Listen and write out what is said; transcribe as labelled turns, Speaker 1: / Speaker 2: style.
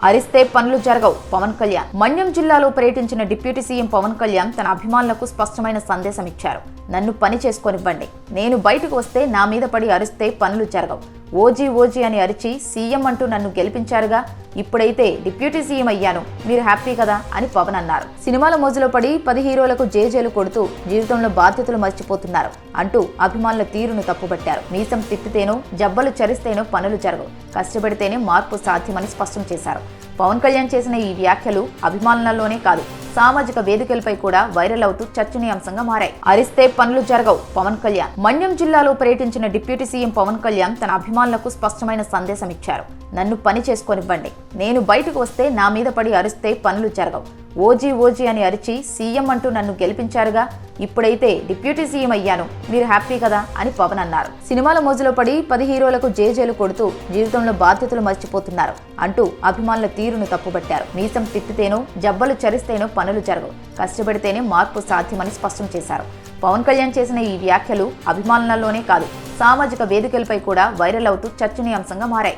Speaker 1: అరిస్తే పనులు జరగవు పవన్ కళ్యాణ్ మన్యం జిల్లాలో పర్యటించిన డిప్యూటీ సీఎం పవన్ కళ్యాణ్ తన అభిమానులకు స్పష్టమైన సందేశం ఇచ్చారు. నన్ను పని చేసుకోనివ్వండి, నేను బయటకు వస్తే నా మీద పడి అరిస్తే పనులు జరగవు. ఓజీ ఓజీ అని అరిచి సీఎం అంటూ నన్ను గెలిపించారుగా, ఇప్పుడైతే డిప్యూటీ సీఎం అయ్యాను, మీరు హ్యాపీ కదా అని పవన్ అన్నారు. సినిమాల మోజులో పడి 10 హీరోలకు జేజేలు కొడుతూ జీవితంలో బాధ్యతలు మర్చిపోతున్నారు అంటూ అభిమానుల తీరును తప్పుబట్టారు. మీసం తిప్పితేనో జబ్బలు చరిస్తేనో పనులు జరగవు, కష్టపడితేనే మార్పు సాధ్యమని స్పష్టం చేశారు. పవన్ కళ్యాణ్ చేసిన ఈ వ్యాఖ్యలు అభిమానులలోనే కాదు, సామాజిక వేదికలపై కూడా వైరల్ అవుతూ చర్చనీయాంశంగా మారాయి. అరిస్తే పనులు జరగవు పవన్ కళ్యాణ్ మన్యం జిల్లాలో పర్యటించిన డిప్యూటీ సీఎం పవన్ కళ్యాణ్ తన అభిమానులకు స్పష్టమైన సందేశం ఇచ్చారు. నన్ను పని చేసుకోనివ్వండి, నేను బయటకు వస్తే నా మీద పడి అరిస్తే పనులు జరగవు. ఓజీ ఓజీ అని అరిచి సీఎం అంటూ నన్ను గెలిపించారుగా, ఇప్పుడైతే డిప్యూటీ సీఎం అయ్యాను, మీరు హ్యాపీ కదా అని పవన్ అన్నారు. సినిమాల మోజులో పడి 10 హీరోలకు జేజేలు కొడుతూ జీవితంలో బాధ్యతలు మర్చిపోతున్నారు అంటూ అభిమానుల తీరును తప్పుబట్టారు. మీసం తిప్పితేనో జబ్బలు చరిస్తేనో పనులు జరగవు, కష్టపడితేనే మార్పు సాధ్యమని స్పష్టం చేశారు. పవన్ కళ్యాణ్ చేసిన ఈ వ్యాఖ్యలు అభిమానులలోనే కాదు, సామాజిక వేదికలపై కూడా వైరల్ అవుతూ చర్చనీయాంశంగా మారాయి.